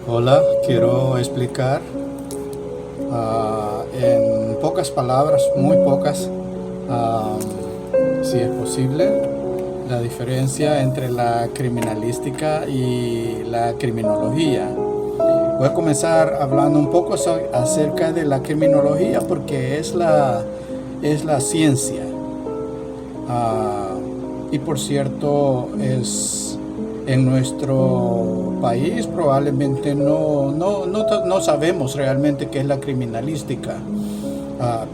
Hola, quiero explicar en pocas palabras, muy pocas, ah, si es posible, la diferencia entre la criminalística y la criminología. Voy a comenzar hablando un poco acerca de la criminología porque es la ciencia. Ah, y por cierto, en nuestro país probablemente no sabemos realmente qué es la criminalística.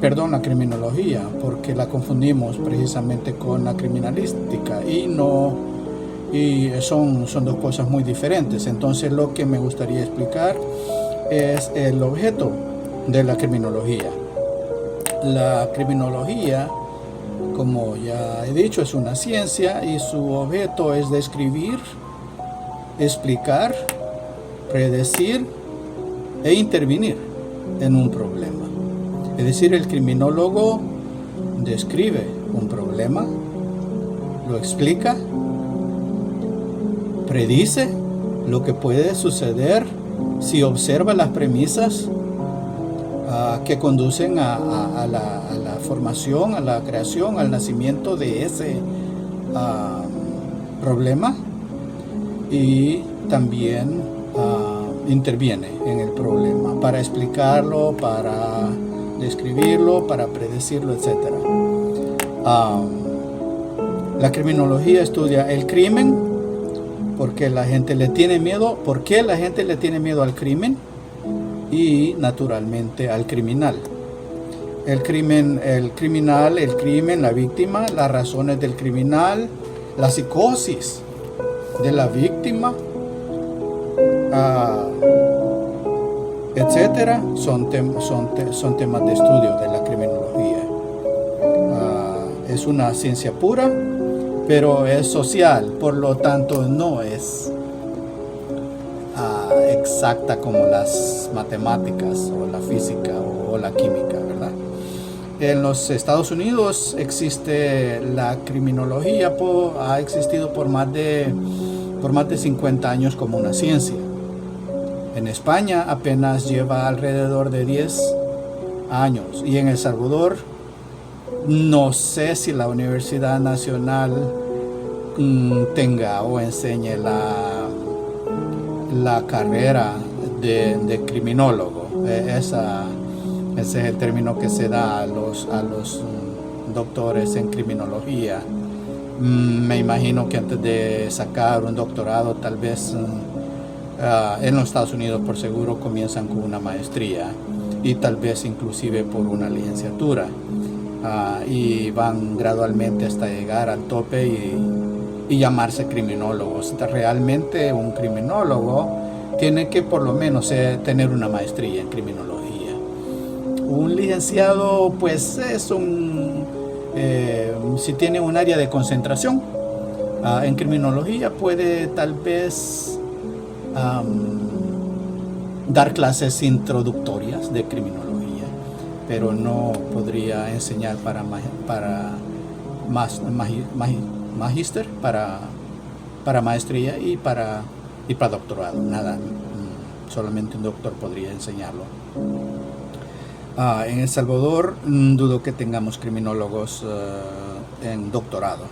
Perdón, la criminología, porque la confundimos precisamente con la criminalística y son dos cosas muy diferentes. Entonces lo que me gustaría explicar es el objeto de la criminología. La criminología, como ya he dicho, es una ciencia y su objeto es describir, explicar, predecir e intervenir en un problema. Es decir, el criminólogo describe un problema, lo explica, predice lo que puede suceder si observa las premisas que conducen a la formación, a la creación, al nacimiento de ese problema, y también interviene en el problema para explicarlo, para describirlo, para predecirlo, etc. La criminología estudia el crimen, porque la gente le tiene miedo, por qué la gente le tiene miedo al crimen y naturalmente al criminal. El crimen, el criminal, el crimen, la víctima, las razones del criminal, la psicosis de la víctima, etcétera, son temas de estudio de la criminología. Es una ciencia pura, pero es social, por lo tanto no es exacta como las matemáticas o la física o la química, ¿verdad? En los Estados Unidos existe la criminología, ha existido por más de 50 años como una ciencia. En España apenas lleva alrededor de 10 años, y en El Salvador no sé si la Universidad Nacional tenga o enseñe la carrera de criminólogo. Ese es el término que se da a los doctores en criminología. Me imagino que antes de sacar un doctorado, tal vez en los Estados Unidos por seguro comienzan con una maestría y tal vez inclusive por una licenciatura, y van gradualmente hasta llegar al tope y llamarse criminólogos. Realmente un criminólogo tiene que por lo menos tener una maestría en criminología. Un licenciado pues es si tiene un área de concentración en criminología, puede tal vez dar clases introductorias de criminología, pero no podría enseñar para magíster, para maestría y para doctorado. Nada, solamente un doctor podría enseñarlo. En El Salvador dudo que tengamos criminólogos en doctorado.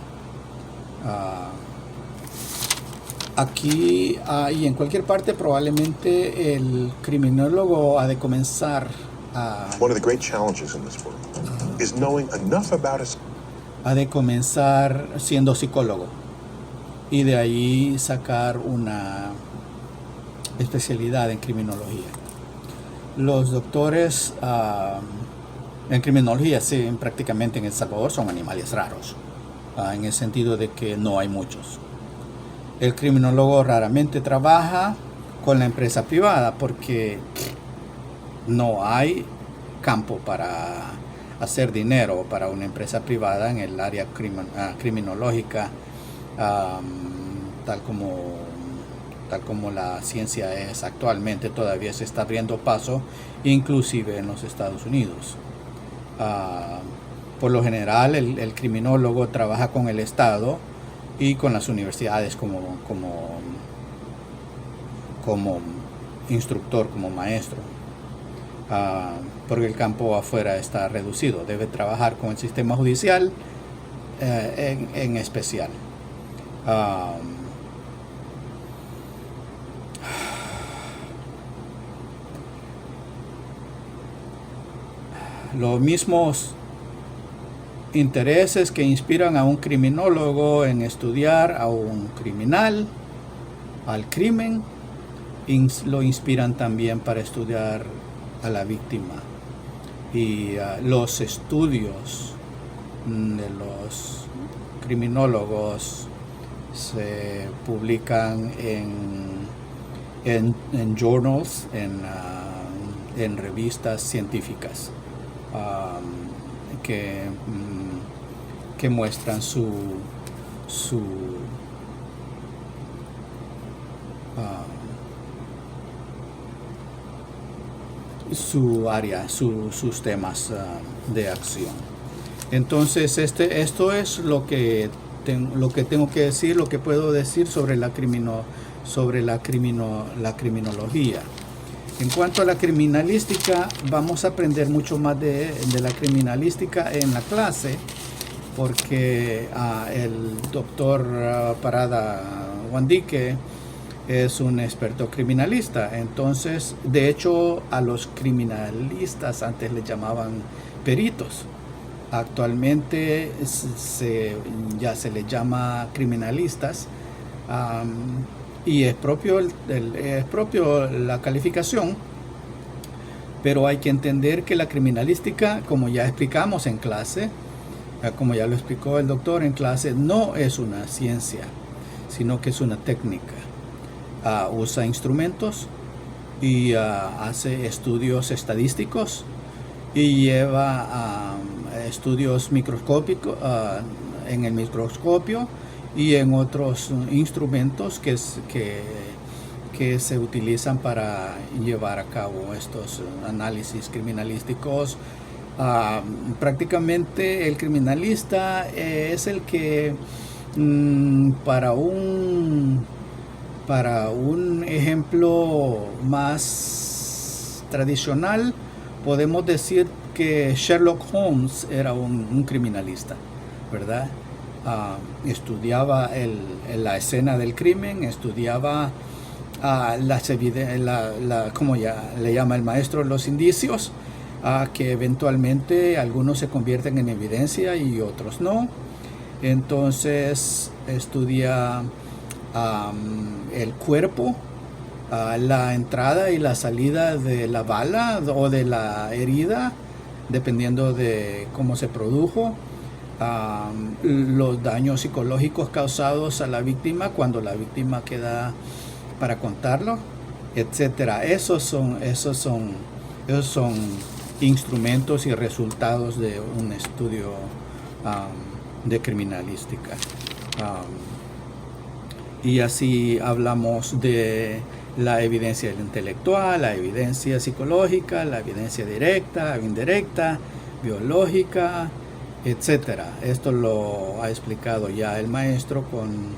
Aquí y en cualquier parte probablemente el criminólogo ha de comenzar One of the great challenges in this world is knowing enough about us. ha de comenzar siendo psicólogo y de ahí sacar una especialidad en criminología. Los doctores en criminología, sí, prácticamente en El Salvador son animales raros, en el sentido de que no hay muchos. El criminólogo raramente trabaja con la empresa privada porque no hay campo para hacer dinero para una empresa privada en el área criminológica, tal como la ciencia es actualmente. Todavía se está abriendo paso, inclusive en los Estados Unidos. Por lo general el criminólogo trabaja con el Estado y con las universidades como instructor, como maestro, porque el campo afuera está reducido. Debe trabajar con el sistema judicial en especial. Los mismos intereses que inspiran a un criminólogo en estudiar a un criminal, al crimen, lo inspiran también para estudiar a la víctima. Y los estudios de los criminólogos se publican en journals, en revistas científicas que muestran su área, sus temas de acción. Entonces esto es lo que tengo que decir, lo que puedo decir sobre la criminología. En cuanto a la criminalística, vamos a aprender mucho más de la criminalística en la clase, porque el doctor Parada Wandique es un experto criminalista. Entonces, de hecho, a los criminalistas antes les llamaban peritos. Actualmente ya se les llama criminalistas. Y es propio la calificación, pero hay que entender que la criminalística, como ya explicamos en clase, como ya lo explicó el doctor en clase, no es una ciencia, sino que es una técnica. Usa instrumentos y hace estudios estadísticos y lleva estudios microscópicos en el microscopio y en otros instrumentos que se utilizan para llevar a cabo estos análisis criminalísticos. Prácticamente el criminalista es el que para un ejemplo más tradicional podemos decir que Sherlock Holmes era un criminalista, ¿verdad? Estudiaba la escena del crimen, estudiaba como ya le llama el maestro, los indicios, que eventualmente algunos se convierten en evidencia y otros no. Entonces estudia el cuerpo, la entrada y la salida de la bala o de la herida, dependiendo de cómo se produjo. Los daños psicológicos causados a la víctima cuando la víctima queda para contarlo, etcétera. Esos son instrumentos y resultados de un estudio de criminalística. Y así hablamos de la evidencia intelectual, la evidencia psicológica, la evidencia directa, indirecta, biológica, etcétera. Esto lo ha explicado ya el maestro con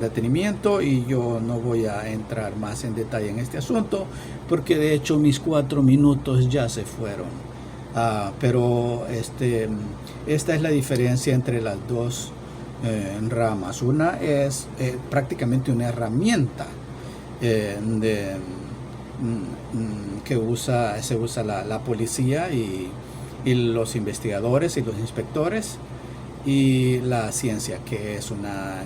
detenimiento, y yo no voy a entrar más en detalle en este asunto porque de hecho mis 4 minutos ya se fueron. Pero esta es la diferencia entre las dos ramas. Una es prácticamente una herramienta que se usa la policía y los investigadores y los inspectores, y la ciencia, que es una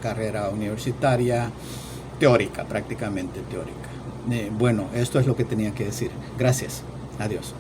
carrera universitaria teórica, prácticamente teórica. Bueno, esto es lo que tenía que decir. Gracias. Adiós.